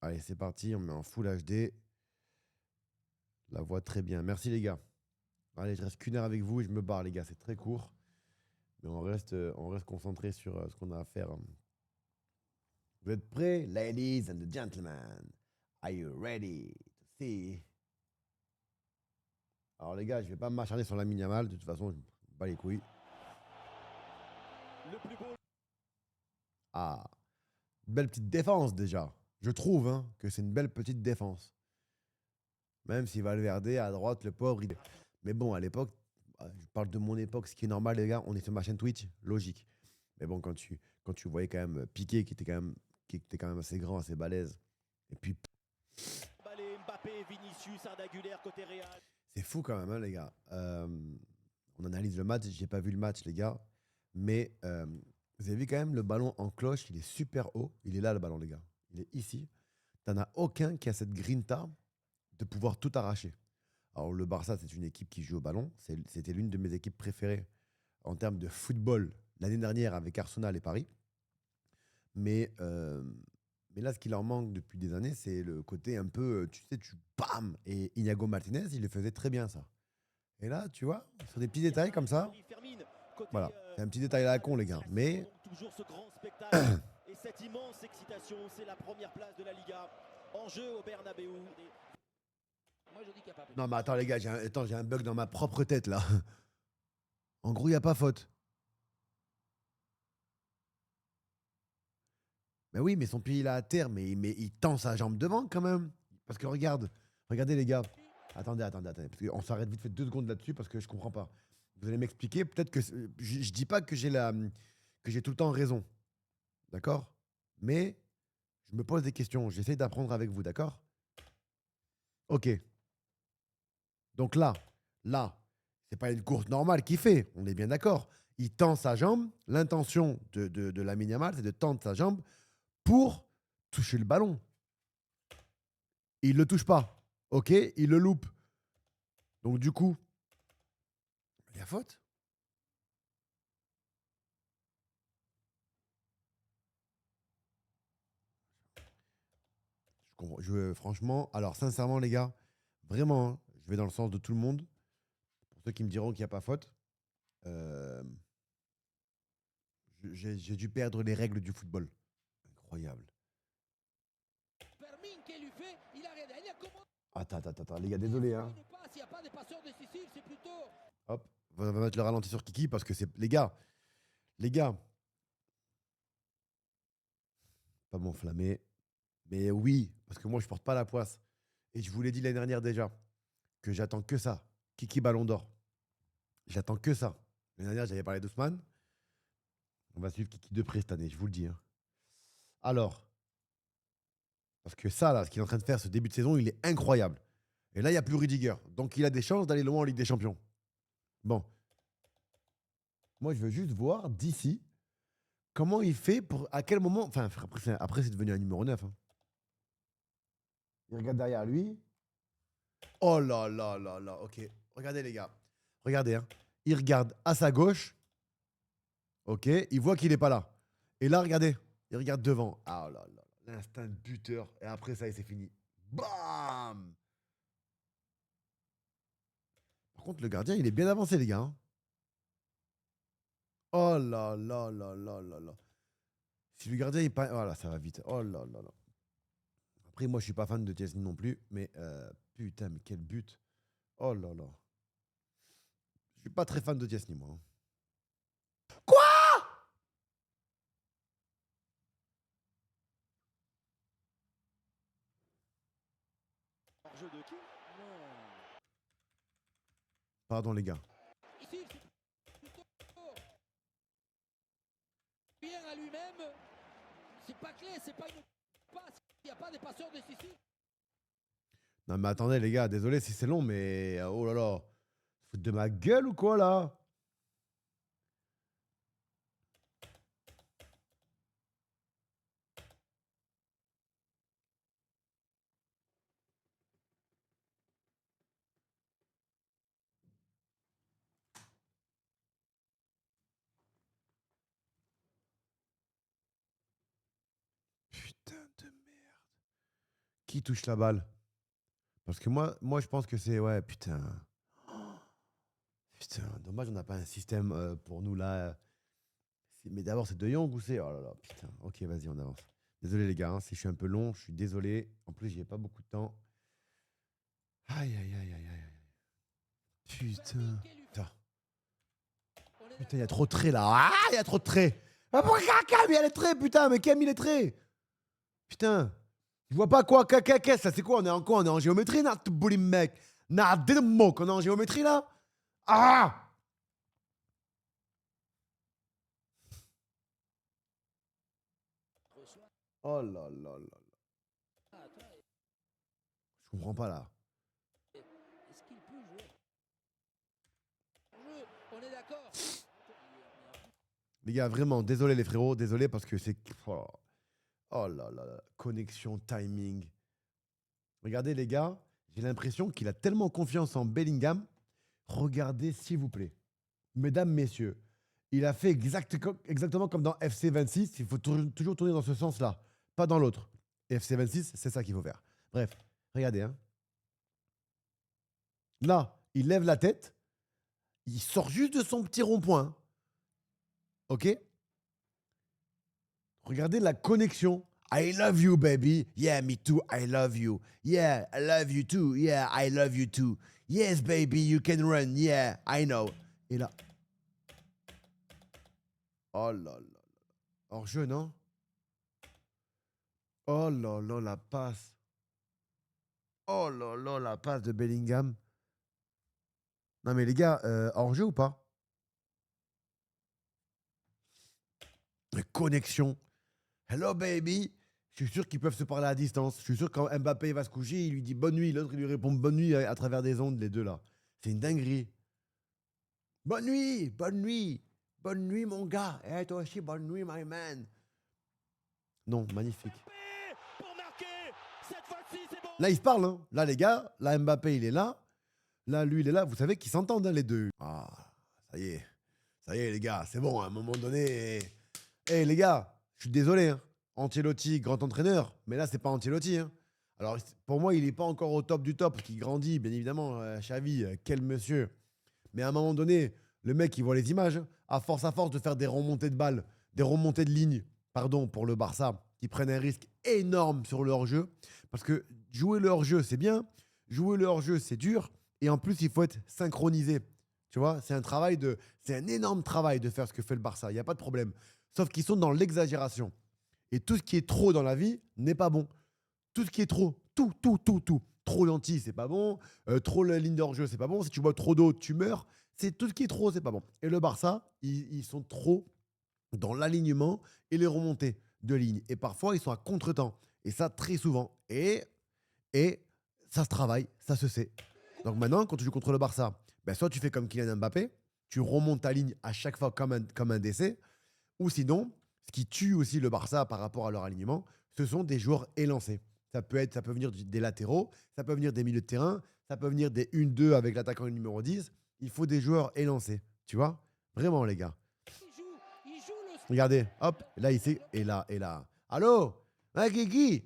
Allez, c'est parti, on met en full HD. La voix très bien. Merci les gars. Allez, je reste qu'une heure avec vous et je me barre les gars, c'est très court. Mais on reste concentré sur ce qu'on a à faire. Vous êtes prêts, ladies and gentlemen? Are you ready to see? Alors les gars, je vais pas m'acharner sur la Yamal, de toute façon, je me bats les couilles. Ah, belle petite défense déjà. Je trouve hein, que c'est une belle petite défense. Même si Valverde à droite, le pauvre, il... Mais bon, à l'époque, je parle de mon époque, ce qui est normal les gars, on est sur ma chaîne Twitch, logique. Mais bon, quand tu voyais quand même Piqué qui était quand même assez grand, assez balèze. Et puis, Mbappé, Vinicius, Ardagulaire côté Real. c'est fou quand même, hein, les gars. On analyse le match. J'ai pas vu le match, les gars. Mais vous avez vu quand même le ballon en cloche. Il est super haut. Il est là, le ballon, les gars. Il est ici. T'en as aucun qui a cette grinta de pouvoir tout arracher. Alors, le Barça, c'est une équipe qui joue au ballon. C'était l'une de mes équipes préférées en termes de football l'année dernière avec Arsenal et Paris. Mais, euh, mais là, ce qui leur manque depuis des années, c'est le côté un peu, tu sais, tu bam. Et Inago Martinez, il le faisait très bien, ça. Et là, tu vois, sur des petits détails comme ça, voilà. C'est un petit détail à la con, les gars. Mais Toujours ce grand spectacle et cette immense excitation, c'est la première place de la Liga en jeu au Bernabeu. Moi je dis qu'il n'y a pas. non, mais attends, les gars, j'ai un bug dans ma propre tête, là. En gros, il n'y a pas faute. Mais oui, mais son pied, il est à terre, mais il tend sa jambe devant, quand même. Parce que regarde, regardez, les gars. Attendez. On s'arrête vite fait 2 secondes là-dessus parce que je comprends pas. Vous allez m'expliquer. Peut-être que. Je dis pas que que j'ai tout le temps raison. D'accord? Mais je me pose des questions. J'essaie d'apprendre avec vous, d'accord? Ok. Donc là, c'est pas une course normale qu'il fait, on est bien d'accord. Il tend sa jambe, l'intention de Lamine Yamal, c'est de tendre sa jambe pour toucher le ballon. Il le touche pas, ok, il le loupe. Donc du coup, il y a faute. Franchement, alors sincèrement les gars, vraiment, hein, je vais dans le sens de tout le monde. Pour ceux qui me diront qu'il n'y a pas faute, euh, j'ai dû perdre les règles du football. Incroyable. Attends, les gars, désolé. Hein. Hop, on va mettre le ralenti sur Kiki parce que c'est. Les gars, pas m'enflammer. Mais oui, parce que moi, je porte pas la poisse. Et je vous l'ai dit l'année dernière déjà, que j'attends que ça. Kiki Ballon d'Or. J'attends que ça. L'année dernière, j'avais parlé d'Ousmane. On va suivre Kiki de près cette année, je vous le dis. Hein. Alors, parce que ça, là, ce qu'il est en train de faire ce début de saison, il est incroyable. Et là, il n'y a plus Rudiger. Donc, il a des chances d'aller loin en Ligue des Champions. Bon. Moi, je veux juste voir d'ici comment il fait pour. À quel moment. Enfin, après c'est devenu un numéro 9. Hein. Il regarde derrière lui. Oh là là là là. Ok. Regardez, les gars. Regardez. Hein. Il regarde à sa gauche. Ok. Il voit qu'il n'est pas là. Et là, regardez. Il regarde devant. Ah oh là là. L'instinct de buteur. Et après ça, c'est fini. Bam. Par contre, le gardien, il est bien avancé, les gars. Hein. Oh là là là là là là. Si le gardien, il pas. Voilà, ça va vite. Oh là là là. Après, moi, je suis pas fan de Chesney non plus. Mais putain, mais quel but. Oh là là. Je suis pas très fan de Chesney, moi. Hein. Quoi? Hors-jeu de qui? Non. Pardon, les gars. Ici, bien à lui-même. C'est pas clé, c'est pas une passe. Il n'y a pas des passeurs décisifs. Non, mais attendez, les gars. Désolé si c'est long, mais oh là là. Foutre de ma gueule ou quoi, là? Putain de merde. Qui touche la balle? Parce que moi, je pense que c'est... Ouais, putain. Putain, dommage, on n'a pas un système pour nous là. Mais d'abord, c'est De Jong ou c'est... Oh là là, putain. Ok, vas-y, on avance. Désolé les gars, hein, si je suis un peu long, je suis désolé. En plus, j'y ai pas beaucoup de temps. Aïe, aïe, aïe, aïe, aïe. Putain. Putain, il y a trop de traits là. Ah, il y a trop de traits. Ah, pourquoi Cam, il y a les traits, putain, mais Cam, il est traits. Putain. Je vois pas quoi, qu'est-ce ça, c'est quoi? On est en quoi? On est en géométrie, n'a bouli mec. N'a mot qu'on est en géométrie là? Ah! Oh là là là. Je comprends pas là. Est-ce qu'il peut jouer? On est d'accord. Les gars, vraiment, désolé les frérots, désolé parce que c'est... Oh, oh là là là. Connexion, timing. Regardez les gars, j'ai l'impression qu'il a tellement confiance en Bellingham. Regardez s'il vous plaît. Mesdames, messieurs, il a fait exactement comme dans FC 26. Il faut toujours tourner dans ce sens-là, pas dans l'autre. Et FC 26, c'est ça qu'il faut faire. Bref, regardez. Hein. Là, il lève la tête. Il sort juste de son petit rond-point. OK? Regardez la connexion. I love you, baby. Yeah, me too. I love you. Yeah, I love you too. Yeah, I love you too. Yes, baby, you can run. Yeah, I know. Et là. Oh là là. Hors jeu, non? Oh là là, la passe. Oh là là, la passe de Bellingham. Non mais les gars, hors jeu ou pas? Connexion. Hello baby. Je suis sûr qu'ils peuvent se parler à distance. Je suis sûr que quand Mbappé va se coucher, il lui dit bonne nuit. L'autre, il lui répond bonne nuit à travers des ondes, les deux là. C'est une dinguerie. Bonne nuit, bonne nuit. Bonne nuit, mon gars. Et toi aussi, bonne nuit, my man. Non, magnifique. Pour marquer. Cette fois-ci, c'est bon. Là, ils se parlent. Hein. Là, les gars, là, Mbappé, il est là. Là, lui, il est là. Vous savez qu'ils s'entendent, hein, les deux. Ah, ça y est. Ça y est, les gars. C'est bon, à un moment donné. Eh, les gars, je suis désolé. Hein. Ancelotti, grand entraîneur. Mais là, c'est pas Ancelotti. Hein. Alors, pour moi, il n'est pas encore au top du top, parce qu'il grandit, bien évidemment. Xavi, quel monsieur. Mais à un moment donné, le mec, il voit les images. Hein. À force de faire des remontées de balles, des remontées de lignes, pardon, pour le Barça, qui prennent un risque énorme sur le hors-jeu. Parce que jouer le hors-jeu, c'est bien. Jouer le hors-jeu, c'est dur. Et en plus, il faut être synchronisé. Tu vois, c'est un énorme travail de faire ce que fait le Barça. Il n'y a pas de problème. Sauf qu'ils sont dans l'exagération. Et tout ce qui est trop dans la vie n'est pas bon. Tout ce qui est trop, tout. Trop lentilles, c'est pas bon. Trop la ligne d'hors-jeu, c'est pas bon. Si tu bois trop d'eau, tu meurs. C'est tout ce qui est trop, c'est pas bon. Et le Barça, ils sont trop dans l'alignement et les remontées de ligne. Et parfois, ils sont à contre-temps. Et ça, très souvent. Et ça se travaille, ça se sait. Donc maintenant, quand tu joues contre le Barça, ben soit tu fais comme Kylian Mbappé, tu remontes ta ligne à chaque fois comme un décès, ou sinon, ce qui tue aussi le Barça par rapport à leur alignement, ce sont des joueurs élancés. Ça peut venir des latéraux, ça peut venir des milieux de terrain, ça peut venir des 1-2 avec l'attaquant numéro 10. Il faut des joueurs élancés, tu vois? Vraiment, les gars. Regardez, hop, là, ici, et là. Allô? Hein, Kiki?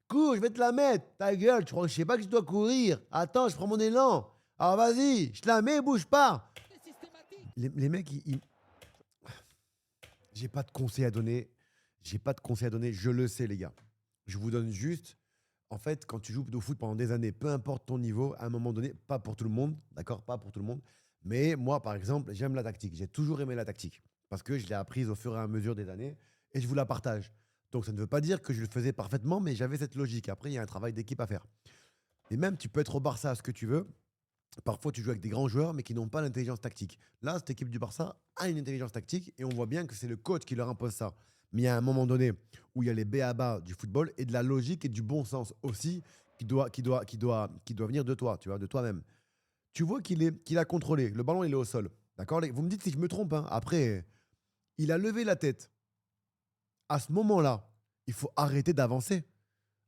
Cours, je vais te la mettre. Ta gueule, tu crois que je sais pas que je dois courir? Attends, je prends mon élan. Alors vas-y, je te la mets, bouge pas. Les mecs, j'ai pas de conseils à donner. Je le sais, les gars. Je vous donne juste. En fait, quand tu joues au foot pendant des années, peu importe ton niveau, à un moment donné, pas pour tout le monde, d'accord? Pas pour tout le monde. Mais moi, par exemple, j'aime la tactique. J'ai toujours aimé la tactique. Parce que je l'ai apprise au fur et à mesure des années et je vous la partage. Donc ça ne veut pas dire que je le faisais parfaitement, mais j'avais cette logique. Après, il y a un travail d'équipe à faire. Et même, tu peux être au Barça à ce que tu veux. Parfois, tu joues avec des grands joueurs, mais qui n'ont pas l'intelligence tactique. Là, cette équipe du Barça a une intelligence tactique et on voit bien que c'est le coach qui leur impose ça. Mais il y a un moment donné où il y a les b.a.-ba du football et de la logique et du bon sens aussi qui doit venir de toi, tu vois, de toi-même. Tu vois qu'il a contrôlé. Le ballon, il est au sol. D'accord? Vous me dites si je me trompe. Hein. Après, il a levé la tête. À ce moment-là, il faut arrêter d'avancer.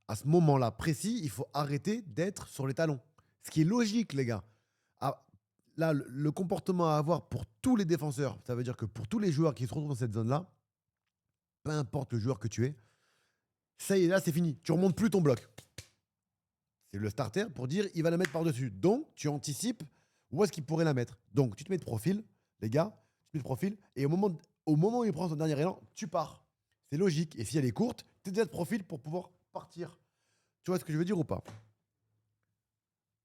À ce moment-là précis, il faut arrêter d'être sur les talons. Ce qui est logique, les gars. Ah, là, le comportement à avoir pour tous les défenseurs, ça veut dire que pour tous les joueurs qui se retrouvent dans cette zone-là, peu importe le joueur que tu es, ça y est, là, c'est fini. Tu remontes plus ton bloc. C'est le starter pour dire il va la mettre par-dessus. Donc, tu anticipes où est-ce qu'il pourrait la mettre. Donc, tu te mets de profil, les gars, tu te mets de profil, et au moment où il prend son dernier élan, tu pars. C'est logique. Et si elle est courte, tu es déjà de profil pour pouvoir partir. Tu vois ce que je veux dire ou pas?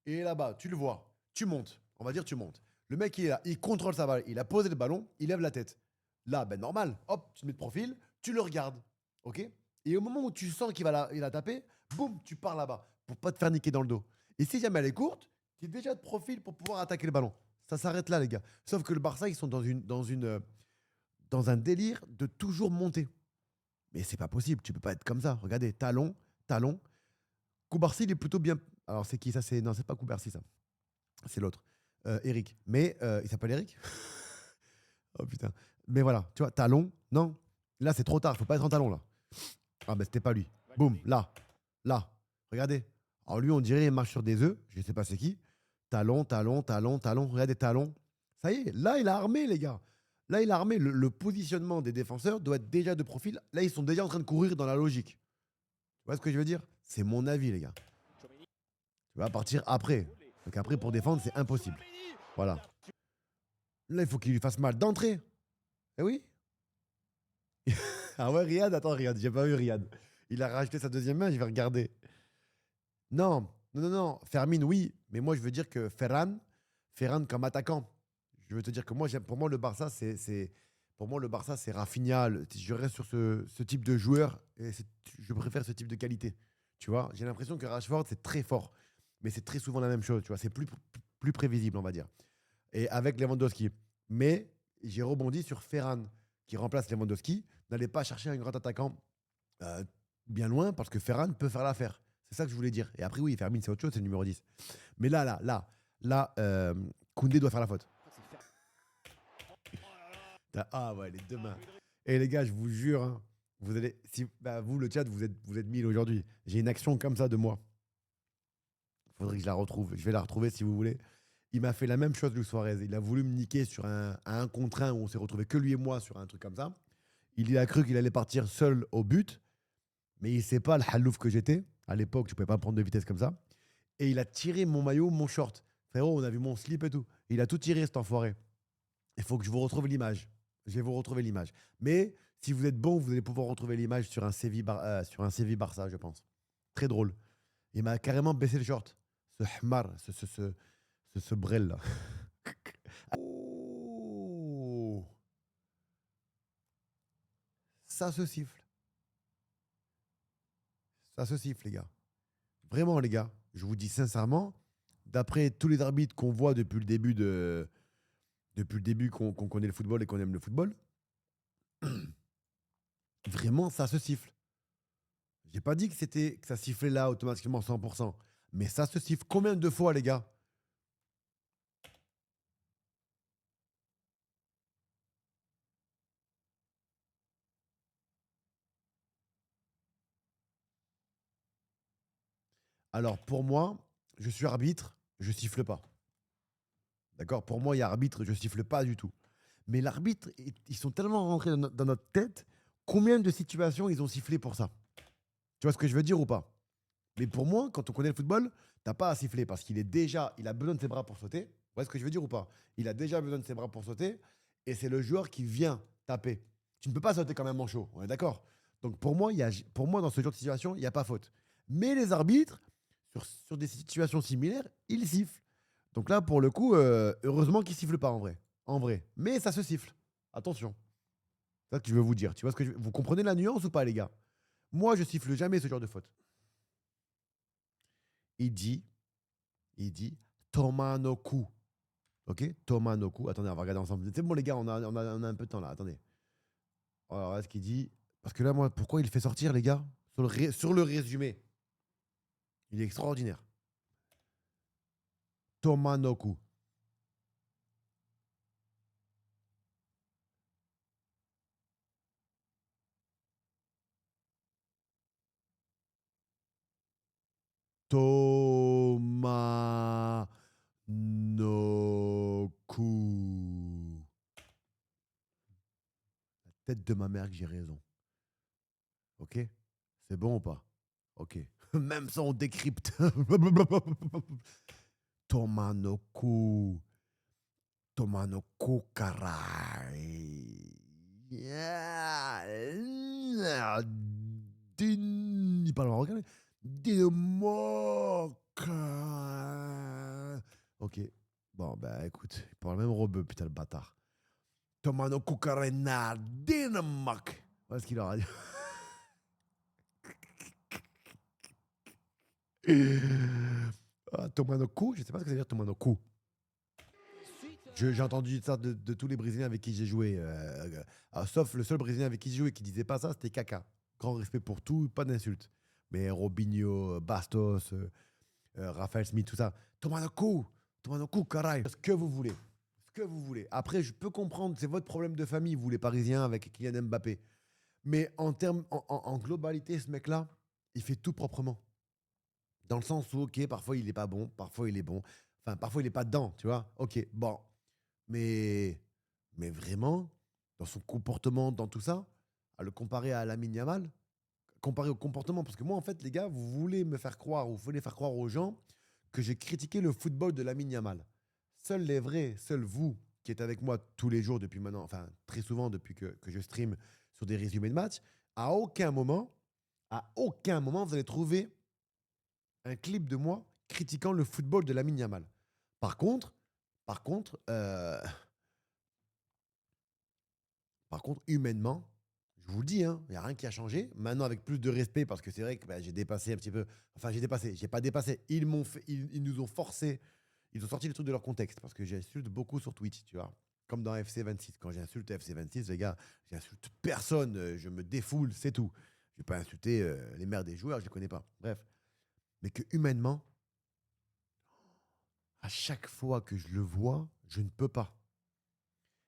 Et là-bas, tu le vois, tu montes. On va dire tu montes. Le mec, il est là, il contrôle sa balle, il a posé le ballon, il lève la tête. Là, ben normal, hop, tu te mets de profil, tu le regardes. OK? Et au moment où tu sens il a tapé, boum, tu pars là-bas pour pas te faire niquer dans le dos. Et si jamais elle est courte, tu es déjà de profil pour pouvoir attaquer le ballon. Ça s'arrête là, les gars. Sauf que le Barça, ils sont dans un délire de toujours monter. Mais c'est pas possible, tu peux pas être comme ça. Regardez, talon, talon. Koubarsi, il est plutôt bien. Alors, c'est qui ça? Non, c'est pas Koubarsi, ça. C'est l'autre. Eric. Mais il s'appelle Eric. Oh putain. Mais voilà, tu vois, talon, non. Là, c'est trop tard, faut pas être en talon, là. Ah, ben, c'était pas lui. Boum, là. Là. Regardez. Alors, lui, on dirait, il marche sur des œufs. Je sais pas c'est qui. Talon, talon, talon, talon. Regardez, talon. Ça y est, là, il a armé, les gars. Là, il a armé. Le positionnement des défenseurs doit être déjà de profil. Là, ils sont déjà en train de courir dans la logique. Tu vois ce que je veux dire? C'est mon avis, les gars. Tu vas partir après. Donc après, pour défendre, c'est impossible. Voilà. Là, il faut qu'il lui fasse mal d'entrée. Eh oui. Ah ouais, Riyad, attends, Riyad, j'ai pas vu Riyad. Il a rajouté sa deuxième main, je vais regarder. Non, non, non, non. Fermine, oui. Mais moi, je veux dire que Ferran comme attaquant. Je veux te dire que moi, pour moi, le Barça, pour moi, le Barça, c'est Rafinha. Je reste sur ce type de joueur et je préfère ce type de qualité. Tu vois, j'ai l'impression que Rashford, c'est très fort. Mais c'est très souvent la même chose. Tu vois, c'est plus prévisible, on va dire. Et avec Lewandowski. Mais j'ai rebondi sur Ferran, qui remplace Lewandowski. N'allez pas chercher un grand attaquant euh, bien loin, parce que Ferran peut faire l'affaire. C'est ça que je voulais dire. Et après, oui, Fermin, c'est autre chose, c'est le numéro 10. Mais là, Koundé doit faire la faute. Ah ouais, les deux mains. Et les gars, je vous jure, hein, vous allez, vous, le chat, vous êtes 1000 aujourd'hui. J'ai une action comme ça de moi. Il faudrait que je la retrouve. Je vais la retrouver si vous voulez. Il m'a fait la même chose, Luis Suarez. Il a voulu me niquer sur un contre un où on s'est retrouvé que lui et moi sur un truc comme ça. Il a cru qu'il allait partir seul au but, mais il ne sait pas le halouf que j'étais. À l'époque, je ne pouvais pas prendre de vitesse comme ça. Et il a tiré mon maillot, mon short. Frérot, on a vu mon slip et tout. Il a tout tiré, cet enfoiré. Il faut que je vous retrouve l'image. Je vais vous retrouver l'image. Mais si vous êtes bon, vous allez pouvoir retrouver l'image sur un Séville Barça, je pense. Très drôle. Il m'a carrément baissé le short. Ce hmar, ce brel là. Oh, ça se siffle. Ça se siffle, les gars. Vraiment, les gars. Je vous dis sincèrement, d'après tous les arbitres qu'on voit depuis le début qu'on connaît le football et qu'on aime le football, vraiment, ça se siffle. J'ai pas dit que ça sifflait là automatiquement 100%, mais ça se siffle. Combien de fois, les gars? Alors, pour moi, je suis arbitre, je siffle pas. D'accord? Pour moi, il y a arbitre, je siffle pas du tout. Mais l'arbitre, ils sont tellement rentrés dans notre tête, combien de situations ils ont sifflé pour ça? Tu vois ce que je veux dire ou pas? Mais pour moi, quand on connaît le football, t'as pas à siffler parce il a besoin de ses bras pour sauter. Tu vois ce que je veux dire ou pas? Il a déjà besoin de ses bras pour sauter et c'est le joueur qui vient taper. Tu ne peux pas sauter comme un manchot, on est d'accord? Donc pour moi, dans ce genre de situation, il n'y a pas faute. Mais les arbitres, sur des situations similaires, ils sifflent. Donc là, pour le coup, heureusement qu'ils sifflent pas en vrai. En vrai. Mais ça se siffle. Attention. C'est ça que je veux vous dire. Tu vois vous comprenez la nuance ou pas, les gars? Moi, je siffle jamais ce genre de faute. Il dit, il dit Tomanoku. Ok? Tomanoku. Attendez, on va regarder ensemble. C'est bon, les gars, on a un peu de temps là. Attendez. Alors, est-ce qu'il dit. Parce que là, moi, pourquoi il fait sortir, les gars? Sur le résumé. Il est extraordinaire. Tomanoku. Tomanoku. La tête de ma mère que j'ai raison. Ok? C'est bon ou pas? Ok. Même ça, on décrypte. Tomanoku. Tomanoku Karai. Yeah. Il parle marocain. Dinomoka. Ok. Bon, bah écoute, il parle même rebeu, putain, le bâtard. Tomanoku Karena Dinamak. Voilà ce qu'il aura dit. Tomanoku, je sais pas ce que ça veut dire Tomanoku. J'ai entendu ça de tous les Brésiliens avec qui j'ai joué. Sauf le seul Brésilien avec qui j'ai joué qui disait pas ça, c'était Kaka. Grand respect pour tout, pas d'insultes. Mais Robinho, Bastos, Raphaël Smith, tout ça. Tomanoku, Tomanoku, caray. Ce que vous voulez. Ce que vous voulez. Après, je peux comprendre, c'est votre problème de famille, vous les Parisiens, avec Kylian Mbappé. Mais en globalité, ce mec-là, il fait tout proprement. Dans le sens où, ok, parfois il est pas bon, parfois il est bon. Enfin, parfois il est pas dedans, tu vois. Ok, bon. Mais, mais vraiment, dans son comportement, dans tout ça, à le comparer à Lamine Yamal, comparé au comportement, parce que moi, en fait, les gars, vous voulez me faire croire, ou vous voulez faire croire aux gens que j'ai critiqué le football de Lamine Yamal. Seuls les vrais, seuls vous, qui êtes avec moi tous les jours depuis maintenant, enfin, très souvent depuis que je stream sur des résumés de matchs, à aucun moment, vous allez trouver un clip de moi critiquant le football de Lamine Yamal. Par contre, par contre, euh, Par contre, humainement, je vous le dis, il n'y a rien qui a changé. Maintenant, avec plus de respect, parce que c'est vrai que j'ai dépassé un petit peu. Enfin, j'ai pas dépassé. Ils nous ont forcé. Ils ont sorti les trucs de leur contexte, parce que j'insulte beaucoup sur Twitch, tu vois. Comme dans FC26. Quand j'insulte FC26, les gars, j'insulte personne. Je me défoule, c'est tout. Je vais pas insulter les mères des joueurs, je les connais pas. Bref. Mais que humainement, à chaque fois que je le vois, je ne peux pas.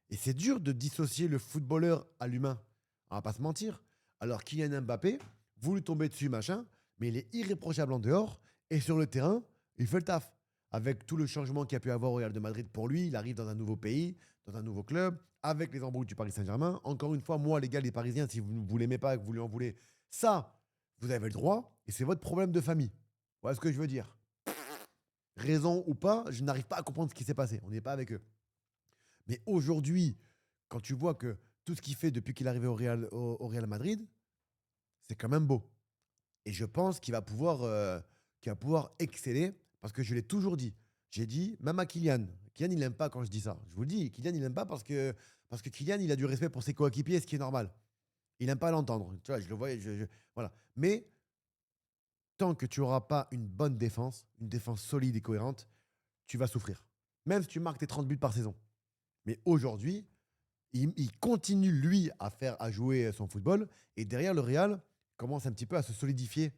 Et c'est dur de dissocier le footballeur à l'humain. On va pas se mentir. Alors Kylian Mbappé, vous lui tombez dessus, machin, mais il est irréprochable en dehors. Et sur le terrain, il fait le taf. Avec tout le changement qu'il y a pu avoir au Real de Madrid pour lui, il arrive dans un nouveau pays, dans un nouveau club, avec les embrouilles du Paris Saint-Germain. Encore une fois, moi, les gars, les Parisiens, si vous ne l'aimez pas et que vous lui en voulez, ça, vous avez le droit. Et c'est votre problème de famille. Voilà ce que je veux dire. Raison ou pas, je n'arrive pas à comprendre ce qui s'est passé. On n'est pas avec eux. Mais aujourd'hui, quand tu vois que tout ce qu'il fait depuis qu'il est arrivé au Real Madrid, c'est quand même beau. Et je pense qu'il va pouvoir exceller parce que je l'ai toujours dit. J'ai dit, même à Kylian. Kylian, il n'aime pas quand je dis ça. Je vous le dis, Kylian, il n'aime pas parce que Kylian, il a du respect pour ses coéquipiers, ce qui est normal. Il n'aime pas l'entendre. Tu vois, je le vois. Voilà. Mais tant que tu n'auras pas une bonne défense, une défense solide et cohérente, tu vas souffrir. Même si tu marques tes 30 buts par saison. Mais aujourd'hui, il continue, lui, à jouer son football. Et derrière, le Real commence un petit peu à se solidifier.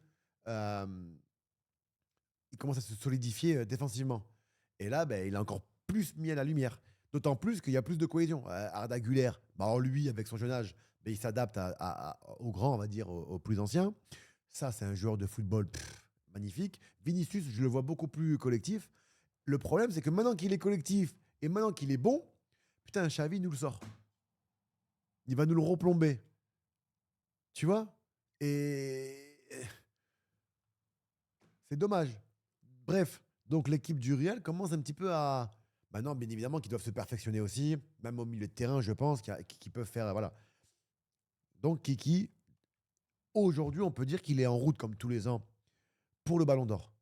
euh, il commence à se solidifier défensivement. Et là, ben, il a encore plus mis à la lumière. D'autant plus qu'il y a plus de cohésion. Arda Güler, bah, lui, avec son jeune âge, ben, il s'adapte aux grands, on va dire, aux plus anciens. Ça, c'est un joueur de football magnifique. Vinicius, je le vois beaucoup plus collectif. Le problème, c'est que maintenant qu'il est collectif et maintenant qu'il est bon, putain, Xavi nous le sort. Il va nous le replomber. Tu vois. Et c'est dommage. Bref, donc l'équipe du Real commence un petit peu à. Maintenant, bien évidemment, qu'ils doivent se perfectionner aussi, même au milieu de terrain, je pense, qu'ils peuvent faire. Voilà. Donc, Kiki, aujourd'hui, on peut dire qu'il est en route, comme tous les ans, pour le Ballon d'Or.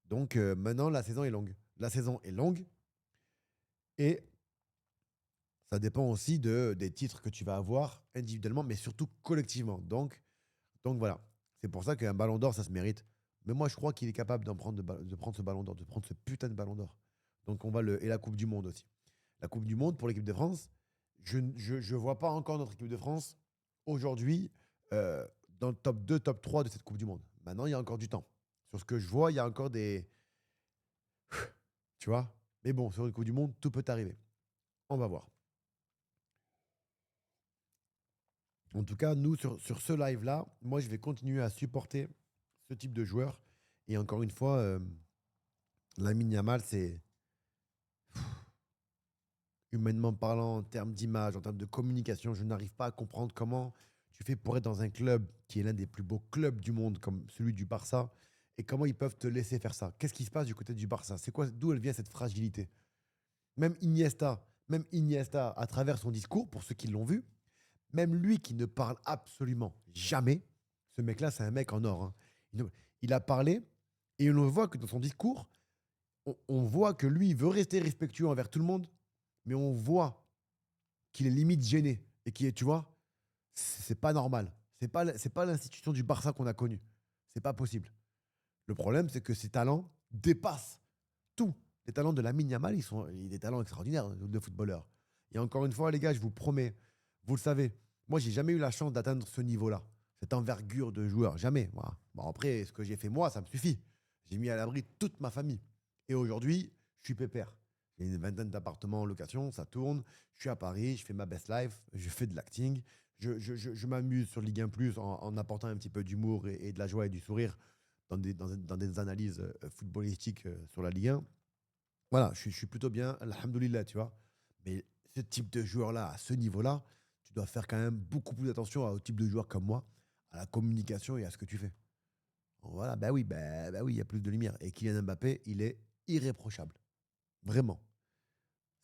Donc, maintenant, la saison est longue. La saison est longue. Et ça dépend aussi des titres que tu vas avoir individuellement, mais surtout collectivement. Donc voilà. C'est pour ça qu'un Ballon d'Or, ça se mérite. Mais moi, je crois qu'il est capable de prendre ce Ballon d'Or, de prendre ce putain de Ballon d'Or. Donc on va et la Coupe du Monde aussi. La Coupe du Monde pour l'équipe de France, je ne vois pas encore notre équipe de France aujourd'hui dans le top 2, top 3 de cette Coupe du Monde. Maintenant, il y a encore du temps. Sur ce que je vois, il y a encore des. Tu vois. Mais bon, sur une Coupe du Monde, tout peut arriver. On va voir. En tout cas, nous, sur ce live-là, moi, je vais continuer à supporter ce type de joueur. Et encore une fois, Lamine Yamal, c'est humainement parlant, en termes d'image, en termes de communication, je n'arrive pas à comprendre comment tu fais pour être dans un club qui est l'un des plus beaux clubs du monde, comme celui du Barça, et comment ils peuvent te laisser faire ça. Qu'est-ce qui se passe du côté du Barça? C'est quoi, d'où elle vient cette fragilité? Même Iniesta, à travers son discours, pour ceux qui l'ont vu, même lui qui ne parle absolument jamais, ce mec-là, c'est un mec en or, hein. Il a parlé et on voit que dans son discours, on voit que lui, il veut rester respectueux envers tout le monde, mais on voit qu'il est limite gêné et qui est, tu vois, c'est pas normal. C'est pas l'institution du Barça qu'on a connue. C'est pas possible. Le problème, c'est que ses talents dépassent tout. Les talents de Lamine Yamal, il a des talents extraordinaires de footballeurs. Et encore une fois, les gars, je vous promets, vous le savez, moi, j'ai jamais eu la chance d'atteindre ce niveau-là, cette envergure de joueur. Jamais. Voilà. Bon, après, ce que j'ai fait moi, ça me suffit. J'ai mis à l'abri toute ma famille. Et aujourd'hui, je suis pépère. J'ai une vingtaine d'appartements en location, ça tourne. Je suis à Paris, je fais ma best life, je fais de l'acting. Je m'amuse sur Ligue 1 Plus en apportant un petit peu d'humour et de la joie et du sourire dans des analyses footballistiques sur la Ligue 1. Voilà, je suis plutôt bien, alhamdoulilah, tu vois. Mais ce type de joueur-là, à ce niveau-là, tu dois faire quand même beaucoup plus attention au type de joueur comme moi, à la communication et à ce que tu fais. Voilà, bah oui, il y a plus de lumière. Et Kylian Mbappé, il est irréprochable. Vraiment.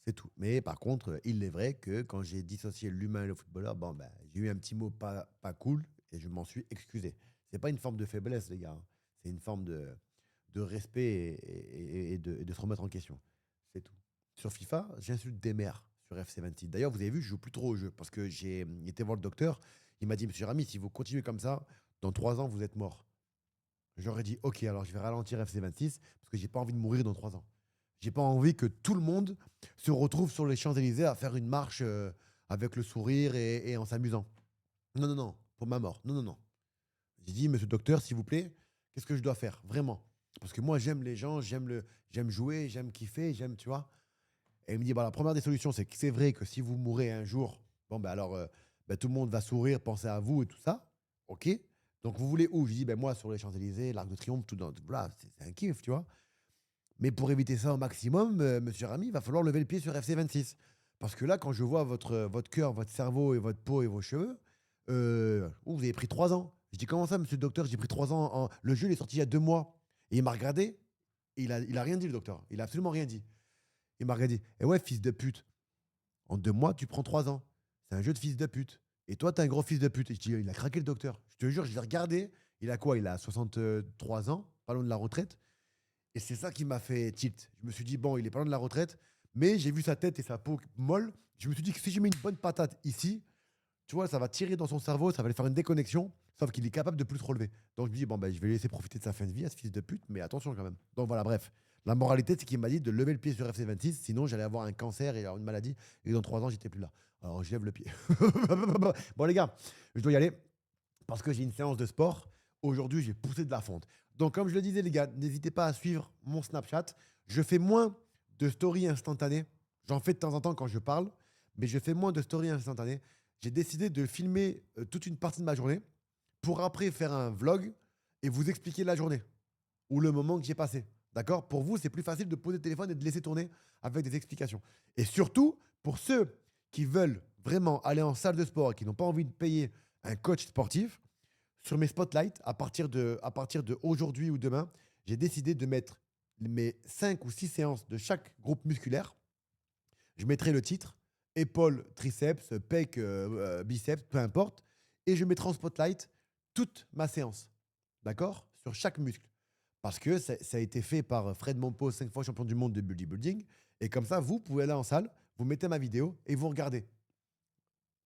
C'est tout. Mais par contre, il est vrai que quand j'ai dissocié l'humain et le footballeur, bon, ben, j'ai eu un petit mot pas cool et je m'en suis excusé. C'est pas une forme de faiblesse, les gars, hein. C'est une forme de respect et de se remettre en question. C'est tout. Sur FIFA, j'insulte des mères sur FC26. D'ailleurs, vous avez vu, je joue plus trop au jeu parce que j'ai été voir le docteur. Il m'a dit, monsieur Rami, si vous continuez comme ça, dans 3 ans, vous êtes mort. J'aurais dit, ok, alors je vais ralentir FC26 parce que j'ai pas envie de mourir dans 3 ans. J'ai pas envie que tout le monde se retrouve sur les Champs-Élysées à faire une marche avec le sourire et en s'amusant. Non, non, non, pour ma mort. Non, non, non. J'ai dit, monsieur le docteur, s'il vous plaît, qu'est-ce que je dois faire? Vraiment. Parce que moi, j'aime les gens, j'aime jouer, j'aime kiffer, j'aime, tu vois. Et il me dit, bah, la première des solutions, c'est que c'est vrai que si vous mourrez un jour, bon, ben alors, tout le monde va sourire, penser à vous et tout ça. OK. Donc, vous voulez où? Je dis, ben moi, sur les Champs-Élysées, l'Arc de Triomphe, tout dans. Voilà, c'est un kiff, tu vois. Mais pour éviter ça au maximum, monsieur Rami, il va falloir lever le pied sur FC26. Parce que là, quand je vois votre cœur, votre cerveau et votre peau et vos cheveux, vous avez pris 3 ans. Je dis, comment ça, monsieur le docteur? J'ai pris 3 ans. Le jeu, il est sorti il y a 2 mois. Et il m'a regardé. Et il a rien dit, le docteur. Il a absolument rien dit. Il m'a regardé. Et ouais, fils de pute. En 2 mois, tu prends 3 ans. C'est un jeu de fils de pute. Et toi, t'es un gros fils de pute. Et je dis, il a craqué le docteur. Je te jure, je l'ai regardé. Il a quoi? Il a 63 ans, pas loin de la retraite. Et c'est ça qui m'a fait tilt. Je me suis dit, bon, il est pas loin de la retraite, mais j'ai vu sa tête et sa peau molle. Je me suis dit que si je mets une bonne patate ici, tu vois, ça va tirer dans son cerveau, ça va lui faire une déconnexion, sauf qu'il est capable de plus se relever. Donc je me dis, bon, ben, je vais laisser profiter de sa fin de vie à ce fils de pute, mais attention quand même. Donc voilà, bref. La moralité, c'est qu'il m'a dit de lever le pied sur FC26, sinon j'allais avoir un cancer et avoir une maladie, et dans 3 ans, j'étais plus là. Alors je lève le pied. Bon, les gars, je dois y aller parce que j'ai une séance de sport. Aujourd'hui, j'ai poussé de la fonte. Donc, comme je le disais, les gars, n'hésitez pas à suivre mon Snapchat. Je fais moins de stories instantanées. J'en fais de temps en temps quand je parle, mais je fais moins de stories instantanées. J'ai décidé de filmer toute une partie de ma journée pour après faire un vlog et vous expliquer la journée ou le moment que j'ai passé. D'accord? Pour vous, c'est plus facile de poser le téléphone et de laisser tourner avec des explications. Et surtout, pour ceux qui veulent vraiment aller en salle de sport et qui n'ont pas envie de payer un coach sportif, sur mes spotlights, à partir de aujourd'hui ou demain, j'ai décidé de mettre mes 5 ou 6 séances de chaque groupe musculaire. Je mettrai le titre, épaules, triceps, pec, biceps, peu importe. Et je mettrai en spotlight toute ma séance. D'accord? Sur chaque muscle. Parce que ça a été fait par Fred Mompo, 5 fois champion du monde de bodybuilding. Et comme ça, vous pouvez aller en salle, vous mettez ma vidéo et vous regardez.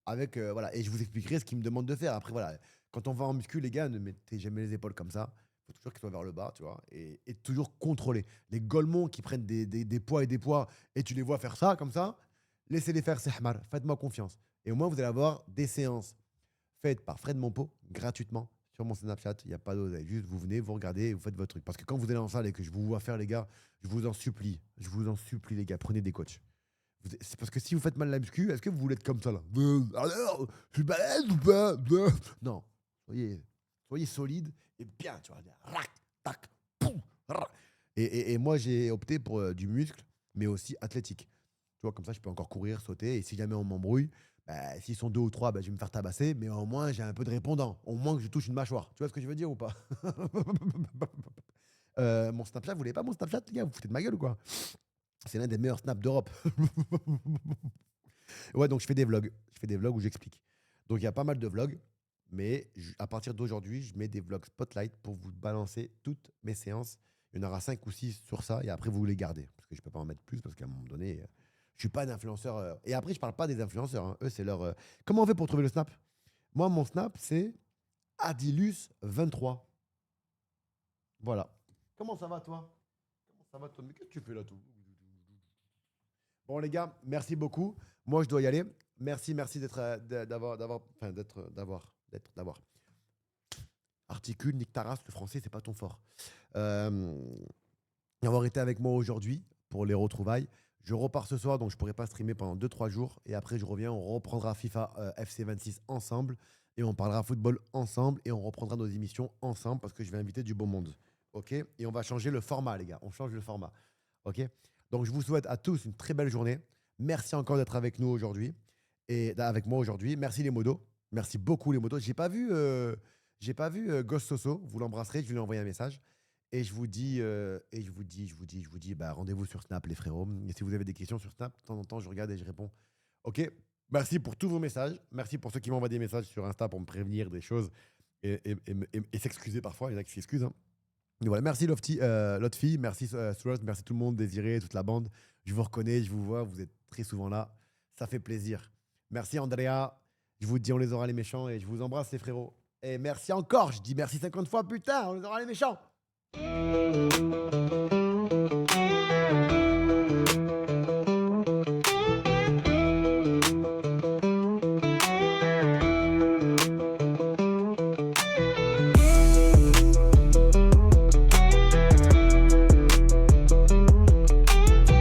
Avec, voilà. Et je vous expliquerai ce qu'il me demande de faire. Après, voilà. Quand on va en muscu, les gars, ne mettez jamais les épaules comme ça. Il faut toujours qu'ils soient vers le bas, tu vois. Et toujours contrôler. Les golemons qui prennent des poids et des poids et tu les vois faire ça, comme ça, laissez-les faire, c'est hamar. Faites-moi confiance. Et au moins, vous allez avoir des séances faites par Fred Mompo, gratuitement, sur mon Snapchat. Il n'y a pas d'oseille. Juste, vous venez, vous regardez et vous faites votre truc. Parce que quand vous allez en salle et que je vous vois faire, les gars, je vous en supplie. Je vous en supplie, les gars. Prenez des coachs. C'est parce que si vous faites mal la muscu, est-ce que vous voulez être comme ça là? Alors, je suis balèze ou pas? Non. Soyez solide et bien, tu vois. Rac, tac, poum, rac. Et moi, j'ai opté pour du muscle, mais aussi athlétique. Tu vois, comme ça, je peux encore courir, sauter. Et si jamais on m'embrouille, bah, s'ils sont 2 ou 3, bah, je vais me faire tabasser. Mais au moins, j'ai un peu de répondant. Au moins que je touche une mâchoire. Tu vois ce que je veux dire ou pas? Mon Snapchat, vous voulez pas mon Snapchat, les gars? Vous foutez de ma gueule ou quoi? C'est l'un des meilleurs snaps d'Europe. Ouais, donc je fais des vlogs. Je fais des vlogs où j'explique. Donc il y a pas mal de vlogs, mais à partir d'aujourd'hui, je mets des vlogs spotlight pour vous balancer toutes mes séances. Il y en aura 5 ou 6 sur ça et après vous les gardez. Parce que je peux pas en mettre plus parce qu'à un moment donné, je suis pas un influenceur. Et après, je parle pas des influenceurs, hein. Eux, c'est leur. Comment on fait pour trouver le snap? Moi, mon snap, c'est Adilus23. Voilà. Comment ça va, toi? Comment ça va, toi? Mais qu'est-ce que tu fais là, tout? Bon, les gars, merci beaucoup. Moi, je dois y aller. Merci d'être, d'avoir. Articule, nique ta race, le français, c'est pas ton fort. D'avoir été avec moi aujourd'hui pour les retrouvailles. Je repars ce soir, donc je pourrai pas streamer pendant 2-3 jours. Et après, je reviens, on reprendra FIFA FC26 ensemble. Et on parlera football ensemble. Et on reprendra nos émissions ensemble parce que je vais inviter du beau monde. OK? Et on va changer le format, les gars. On change le format. OK? Donc, je vous souhaite à tous une très belle journée. Merci encore d'être avec nous aujourd'hui et avec moi aujourd'hui. Merci les modos. Merci beaucoup les modos. J'ai pas vu Ghost Soso. Vous l'embrasserez. Je vais lui envoyer un message. Et je vous dis, bah, rendez-vous sur Snap, les frérots. Et si vous avez des questions sur Snap, de temps en temps, je regarde et je réponds. OK? Merci pour tous vos messages. Merci pour ceux qui m'envoient des messages sur Insta pour me prévenir des choses et s'excuser parfois. Il y en a qui s'excusent, hein. Et voilà, merci Lotfi, merci Strauss, merci tout le monde, Désiré, toute la bande. Je vous reconnais, je vous vois, vous êtes très souvent là. Ça fait plaisir. Merci Andrea. Je vous dis, on les aura les méchants et je vous embrasse les frérots. Et merci encore, je dis merci 50 fois, putain, on les aura les méchants.